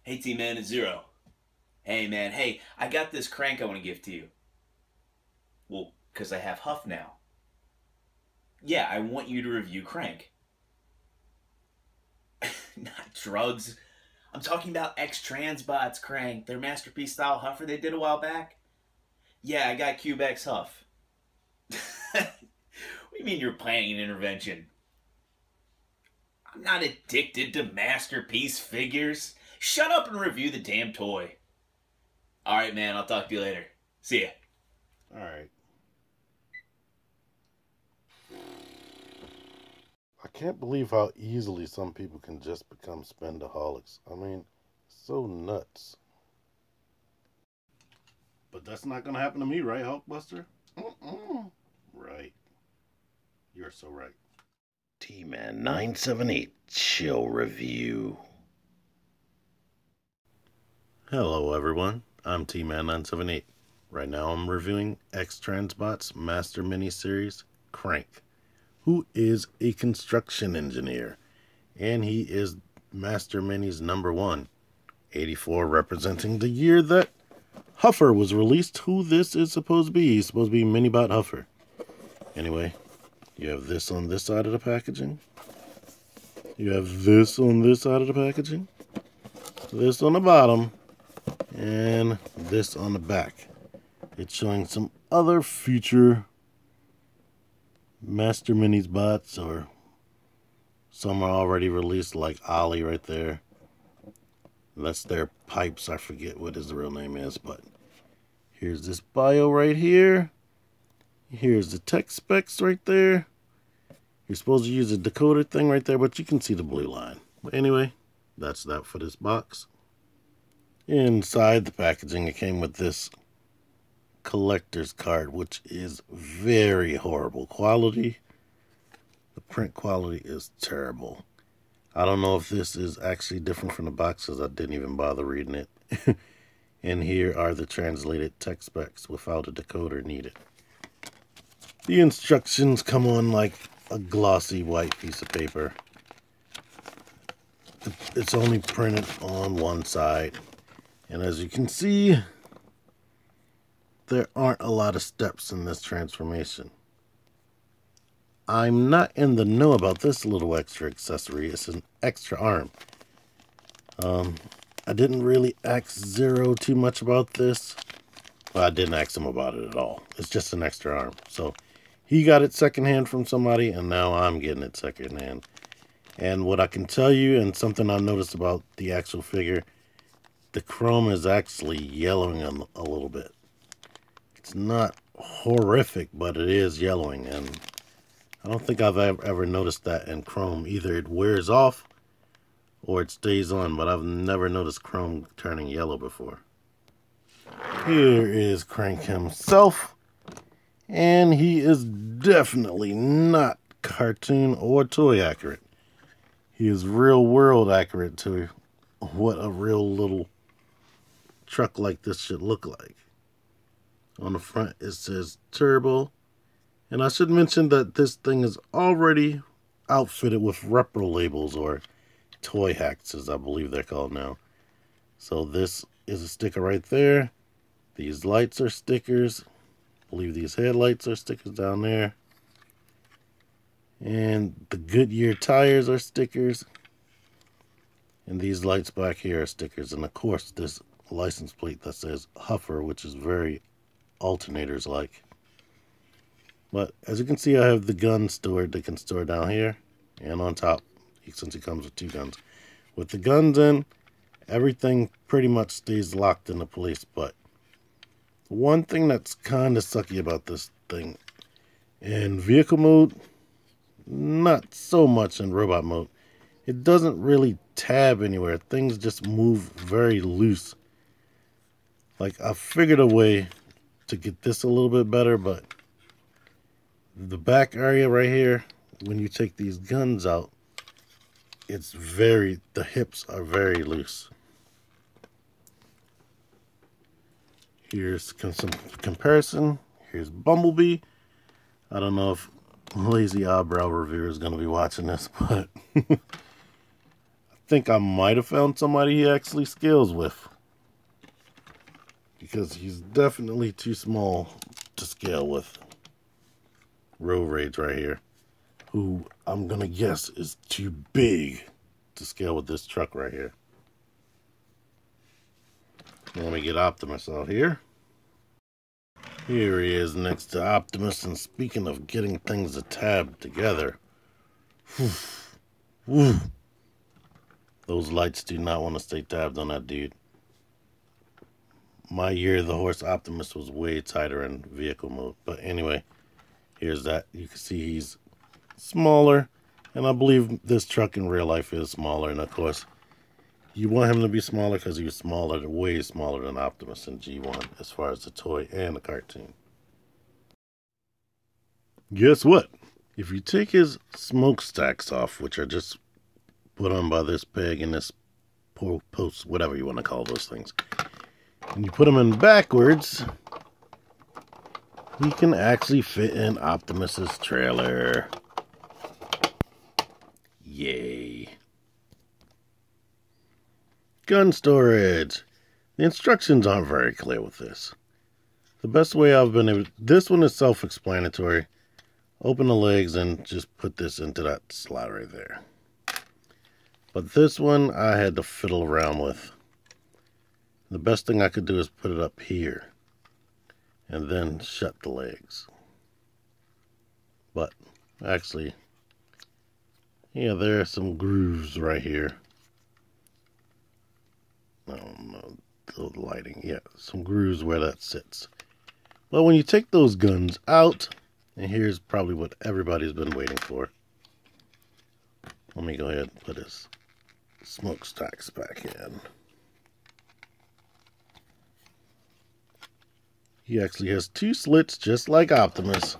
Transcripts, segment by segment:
Hey T-Man, it's Zero. Hey man, hey, I got this crank I want to give to you. Well, because I have Huff now. Yeah, I want you to review Crank. Not drugs. I'm talking about X-TRANSBOTS Crank, their masterpiece style Huffer they did a while back. Yeah, I got Cubex Huff. What do you mean you're planning an intervention? I'm not addicted to masterpiece figures. Shut up and review the damn toy. Alright, man, I'll talk to you later. See ya. Alright. I can't believe how easily some people can just become spendaholics. I mean, so nuts. But that's not going to happen to me, right, Hulkbuster? Right. You're so right. T-Man 978 Chill Review. Hello, everyone. I'm T-Man 978. Right now I'm reviewing X-TRANSBOTS Master Miniseries Crank, who is a construction engineer, and he is Master Mini's #1, 84, representing the year that Huffer was released. Who this is supposed to be? He's supposed to be Minibot Huffer. Anyway, you have this on this side of the packaging. You have this on this side of the packaging. This on the bottom. And this on the back. It's showing some other future Master Minis bots, or some are already released, like Ollie right there. That's their pipes. I forget what his real name is, but here's this bio right here. Here's the tech specs right there. You're supposed to use a decoder thing right there, but you can see the blue line. But anyway, that's that for this box. Inside the packaging, it came with this collector's card, which is very horrible quality. The print quality is terrible. I don't know if this is actually different from the box, because I didn't even bother reading it. And here are the translated tech specs without a decoder needed. The instructions come on like a glossy white piece of paper. It's only printed on one side. And as you can see, there aren't a lot of steps in this transformation. I'm not in the know about this little extra accessory. It's an extra arm. I didn't really ask Zero too much about this. Well, I didn't ask him about it at all. It's just an extra arm. So he got it secondhand from somebody, and now I'm getting it secondhand. And what I can tell you, and something I noticed about the actual figure, the chrome is actually yellowing a little bit. It's not horrific, but it is yellowing, and I don't think I've ever noticed that in chrome. Either it wears off or it stays on, but I've never noticed chrome turning yellow before. Here is Crank himself, and he is definitely not cartoon or toy accurate. He is real world accurate to what a real little truck like this should look like. On the front it says turbo, and I should mention that this thing is already outfitted with REPROLABELs, or toy hacks as I believe they're called now. So this is a sticker right there. These lights are stickers. I believe these headlights are stickers down there. And the Goodyear tires are stickers. And these lights back here are stickers. And of course this license plate that says Huffer, which is very alternators like. But as you can see, I have the gun stored. They can store down here and on top, since it comes with 2 guns. With the guns in, everything pretty much stays locked into place. But one thing that's kind of sucky about this thing, in vehicle mode, not so much in robot mode, it doesn't really tab anywhere. Things just move very loose. Like, I figured a way to get this a little bit better, but the back area right here, when you take these guns out, the hips are very loose. Here's some comparison. Here's Bumblebee. I don't know if Lazy Eyebrow Reviewer is going to be watching this, but I think I might have found somebody he actually scales with. Because he's definitely too small to scale with. Road Rage right here. Who I'm going to guess is too big to scale with this truck right here. Let me get Optimus out here. Here he is next to Optimus. And speaking of getting things to tab together. Whew. Those lights do not want to stay tabbed on that dude. My Year of the Horse Optimus was way tighter in vehicle mode. But anyway, here's that. You can see he's smaller. And I believe this truck in real life is smaller. And of course, you want him to be smaller because he was smaller, way smaller than Optimus in G1 as far as the toy and the cartoon. Guess what? If you take his smokestacks off, which are just put on by this peg and this post, whatever you want to call those things, and you put them in backwards, he can actually fit in Optimus's trailer. Yay. Gun storage. The instructions aren't very clear with this. The best way I've been able... This one is self-explanatory. Open the legs and just put this into that slot right there. But this one I had to fiddle around with. The best thing I could do is put it up here. And then shut the legs. But actually, yeah, there are some grooves right here. Oh no, the lighting. Yeah, some grooves where that sits. But when you take those guns out, and here's probably what everybody's been waiting for. Let me go ahead and put his smokestacks back in. He actually has two slits just like Optimus.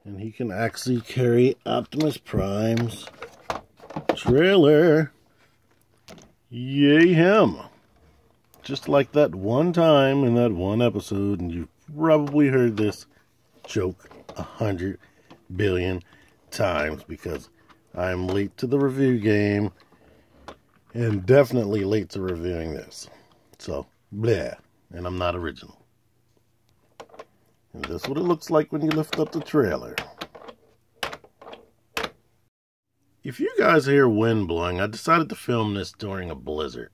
And he can actually carry Optimus Prime's trailer. Yay him. Just like that one time in that one episode, and you've probably heard this joke 100 billion times because I'm late to the review game and definitely late to reviewing this. So, bleh. And I'm not original. And this is what it looks like when you lift up the trailer. If you guys hear wind blowing, I decided to film this during a blizzard.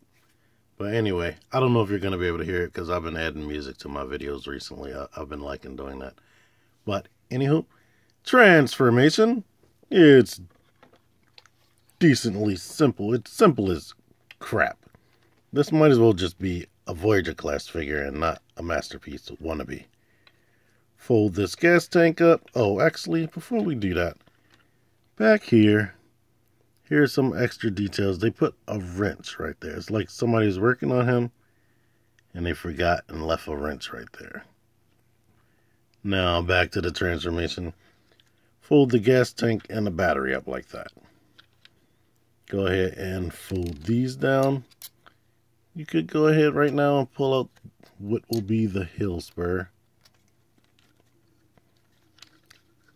But anyway, I don't know if you're going to be able to hear it because I've been adding music to my videos recently. I've been liking doing that. But anywho, transformation. It's decently simple. It's simple as crap. This might as well just be a Voyager class figure and not a Masterpiece wannabe. Fold this gas tank up. Oh, actually, before we do that, back here, here's some extra details. They put a wrench right there. It's like somebody's working on him and they forgot and left a wrench right there. Now back to the transformation. Fold the gas tank and the battery up like that. Go ahead and fold these down. You could go ahead right now and pull out what will be the hill spur.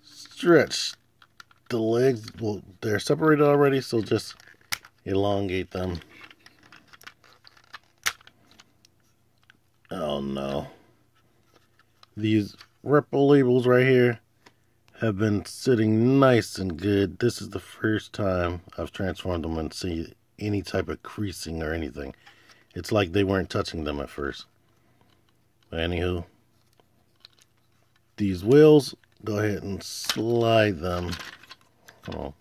Stretch the legs. Well, they're separated already, so just elongate them. Oh no. These REPROLABELs right here have been sitting nice and good. This is the first time I've transformed them and see any type of creasing or anything. It's like they weren't touching them at first. But anywho, these wheels, go ahead and slide them. Come on.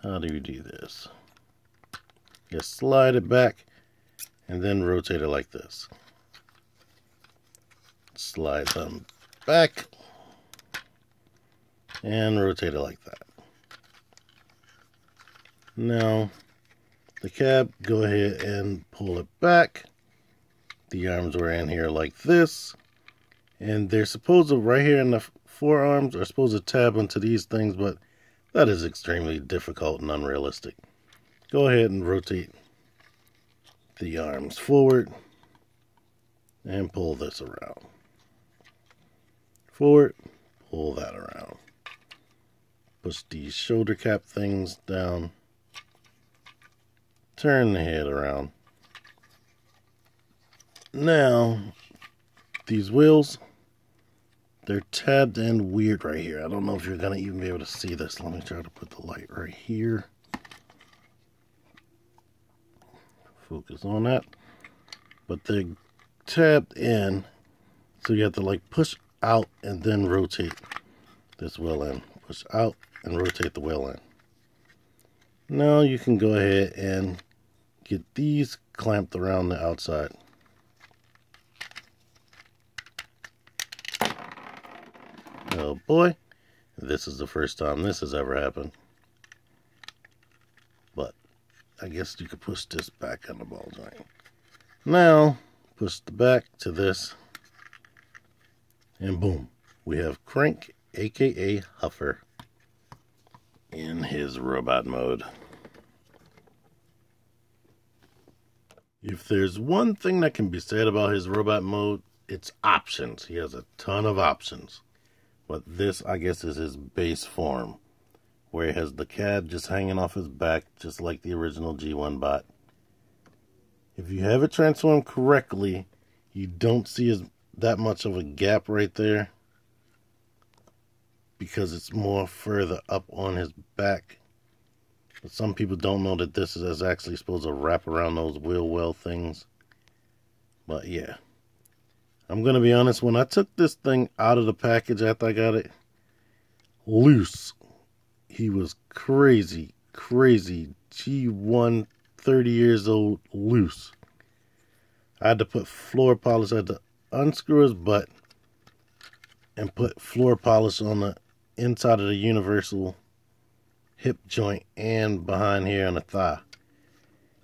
How do you do this? Just slide it back and then rotate it like this. Slide them back and rotate it like that. Now, the cab, go ahead and pull it back. The arms were in here like this. And they're supposed to, right here in the forearms, are supposed to tab onto these things, but that is extremely difficult and unrealistic. Go ahead and rotate the arms forward and pull this around. Forward, pull that around. Push these shoulder cap things down. Turn the head around. Now, these wheels, they're tabbed in weird right here. I don't know if you're going to even be able to see this. Let me try to put the light right here. Focus on that. But they're tabbed in, so you have to like push out and then rotate this wheel in. Push out and rotate the wheel in. Now you can go ahead and get these clamped around the outside. Oh boy, this is the first time this has ever happened. But I guess you could push this back on the ball joint. Now, push the back to this, and boom, we have KRANK, aka Huffer, in his robot mode. If there's one thing that can be said about his robot mode, it's options. He has a ton of options. But this, I guess, is his base form, where he has the cab just hanging off his back, just like the original G1 bot. If you have it transformed correctly, you don't see that much of a gap right there, because it's more further up on his back. But some people don't know that this is actually supposed to wrap around those wheel well things. But yeah. I'm going to be honest, when I took this thing out of the package after I got it loose, he was crazy, crazy G1, 30 years old, loose. I had to put floor polish, I had to unscrew his butt and put floor polish on the inside of the universal hip joint and behind here on the thigh.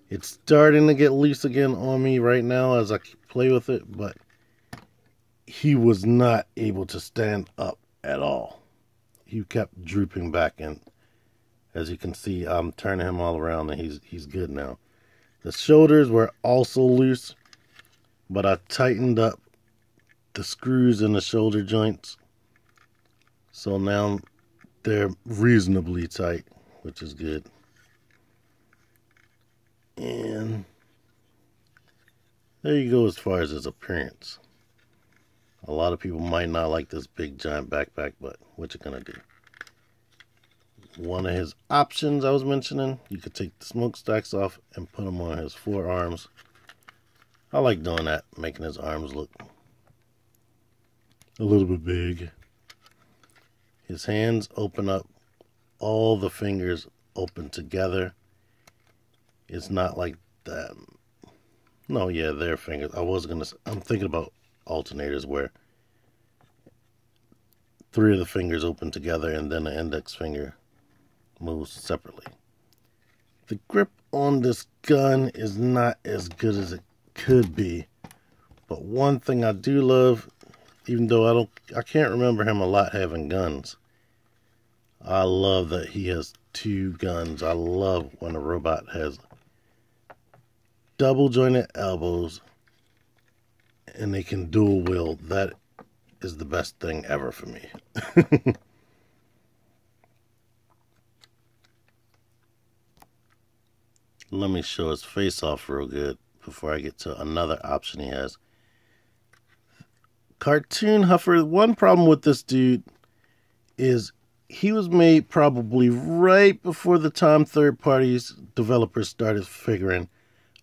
It's starting to get loose again on me right now as I play with it, but he was not able to stand up at all. He kept drooping back, and as you can see, I'm turning him all around and he's good now. The shoulders were also loose, but I tightened up the screws in the shoulder joints, so now they're reasonably tight, which is good. And there you go as far as his appearance. A lot of people might not like this big giant backpack, but what you gonna do? One of his options I was mentioning, you could take the smokestacks off and put them on his forearms. I like doing that, making his arms look a little bit big. His hands open up, all the fingers open together. It's not like that. No, yeah, their fingers. I'm thinking about alternators where 3 of the fingers open together and then the index finger moves separately. The grip on this gun is not as good as it could be, but one thing I do love, even though I can't remember him a lot having guns, I love that he has 2 guns. I love when a robot has double jointed elbows and they can dual wield. That is the best thing ever for me. Let me show his face off real good before I get to another option he has. Cartoon Huffer. One problem with this dude is he was made probably right before the time third-party developers started figuring,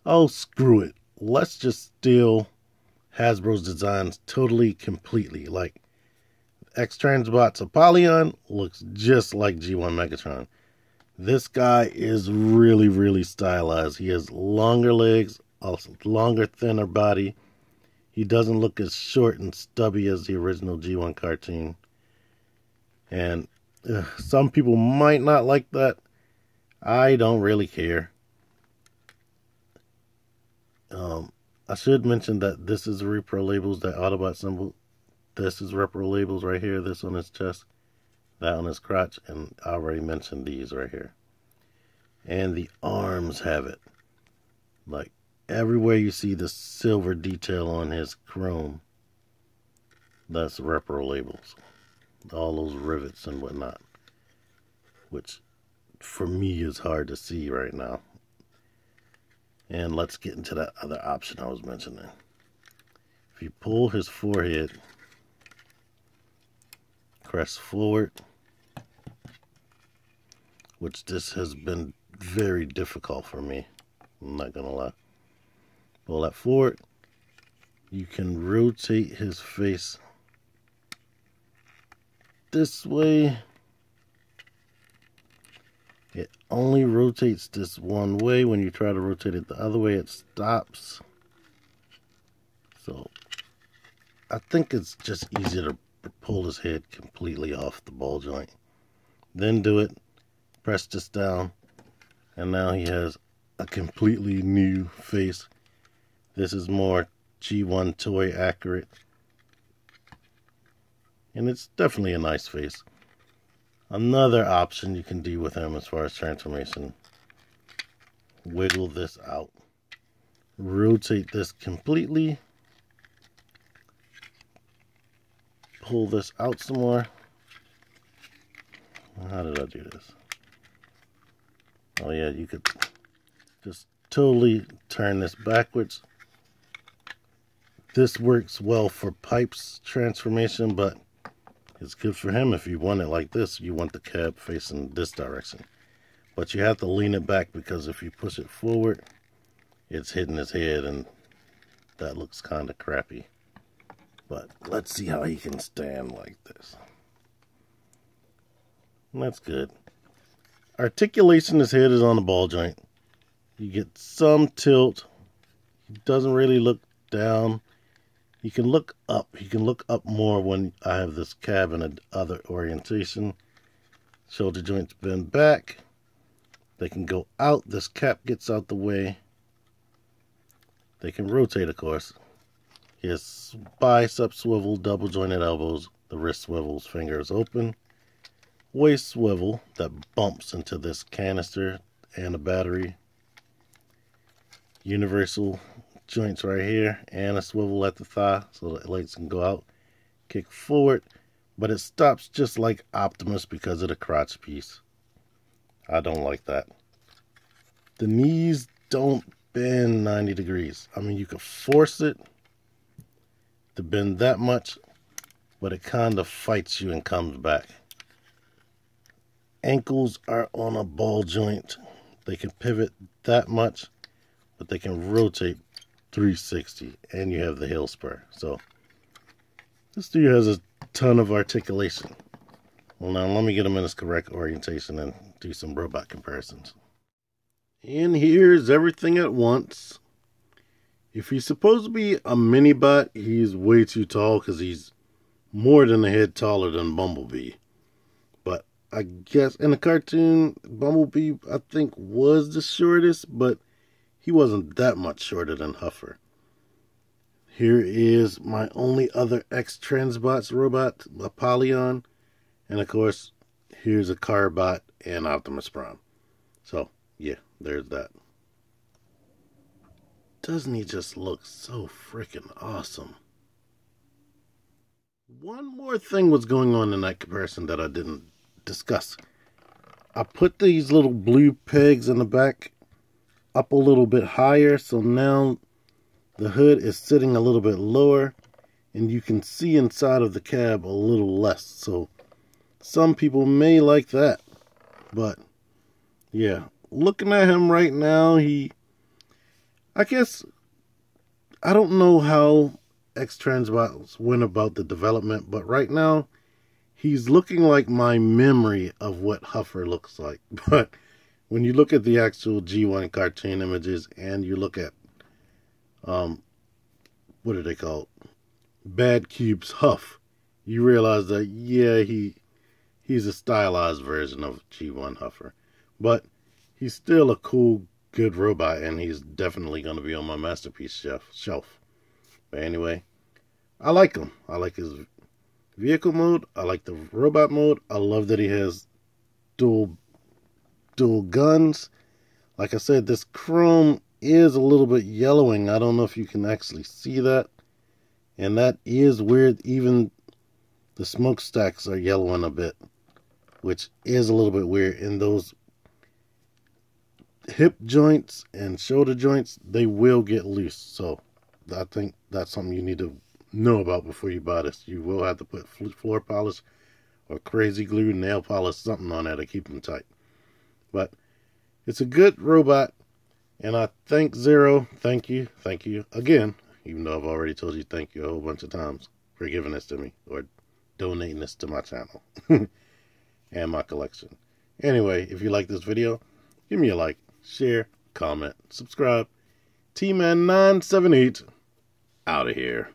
oh, screw it, let's just steal Hasbro's designs totally, completely. Like X-TRANSBOTS Apollyon looks just like G1 Megatron. This guy is really, really stylized. He has longer legs, a longer, thinner body. He doesn't look as short and stubby as the original G1 cartoon. And some people might not like that. I don't really care. I should mention that this is REPROLABELS, that Autobot symbol. This is REPROLABELS right here. This on his chest, that on his crotch, and I already mentioned these right here. And the arms have it. Like everywhere you see the silver detail on his chrome, that's REPROLABELS. All those rivets and whatnot. which for me is hard to see right now. And let's get into that other option I was mentioning. If you pull his forehead, crest forward, which this has been very difficult for me, I'm not gonna lie. Pull that forward, you can rotate his face this way. It only rotates this one way. When you try to rotate it the other way, it stops. So I think it's just easier to pull his head completely off the ball joint. Then do it, press this down, and now he has a completely new face. This is more G1 toy accurate. And it's definitely a nice face. Another option you can do with him as far as transformation, wiggle this out, rotate this completely, pull this out some more. How did I do this? Oh yeah, you could just totally turn this backwards. This works well for Pipe's transformation, but it's good for him if you want it like this. You want the cab facing this direction. But you have to lean it back, because if you push it forward, it's hitting his head, and that looks kind of crappy. But let's see how he can stand like this. And that's good. Articulation, his head is on the ball joint. You get some tilt. He doesn't really look down. You can look up. You can look up more when I have this cab in another orientation. Shoulder joints bend back. They can go out. This cap gets out the way. They can rotate, of course. He has bicep swivel, double jointed elbows. The wrist swivels, fingers open. Waist swivel that bumps into this canister and a battery. Universal joints right here, and a swivel at the thigh so the legs can go out. Kick forward, but it stops just like Optimus because of the crotch piece. I don't like that. The knees don't bend 90 degrees. I mean, you can force it to bend that much, but it kind of fights you and comes back. Ankles are on a ball joint. They can pivot that much, but they can rotate 360, and you have the heel spur. So this dude has a ton of articulation. Well, now let me get him in his correct orientation and do some robot comparisons. And here's everything at once. If he's supposed to be a mini bot, he's way too tall, because he's more than a head taller than Bumblebee. But I guess in the cartoon, Bumblebee, I think, was the shortest, but he wasn't that much shorter than Huffer. Here is my only other X-TRANSBOTS robot, Apollyon. And of course, here's a Carbot and Optimus Prime. So, yeah, there's that. Doesn't he just look so freaking awesome? One more thing was going on in that comparison that I didn't discuss. I put these little blue pegs in the back up a little bit higher, so now the hood is sitting a little bit lower, and you can see inside of the cab a little less. So some people may like that, but yeah, looking at him right now, I guess, I don't know how X-TRANSBOTS went about the development, but right now he's looking like my memory of what Huffer looks like. But when you look at the actual G1 cartoon images, and you look at, what are they called? Bad Cube's Huff, you realize that, yeah, he's a stylized version of G1 Huffer. But he's still a cool, good robot, and he's definitely going to be on my masterpiece shelf. But anyway, I like him. I like his vehicle mode. I like the robot mode. I love that he has dual guns. Like I said, this chrome is a little bit yellowing. I don't know if you can actually see that, and that is weird. Even the smokestacks are yellowing a bit. which is a little bit weird. In those hip joints and shoulder joints, they will get loose. So I think that's something you need to know about before you buy this. You will have to put floor polish or crazy glue, nail polish, something on there to keep them tight. But it's a good robot, and I thank Zero. Thank you again, even though I've already told you thank you a whole bunch of times for giving this to me or donating this to my channel and my collection. Anyway, if you like this video, give me a like, share, comment, subscribe. T-Man978 out of here.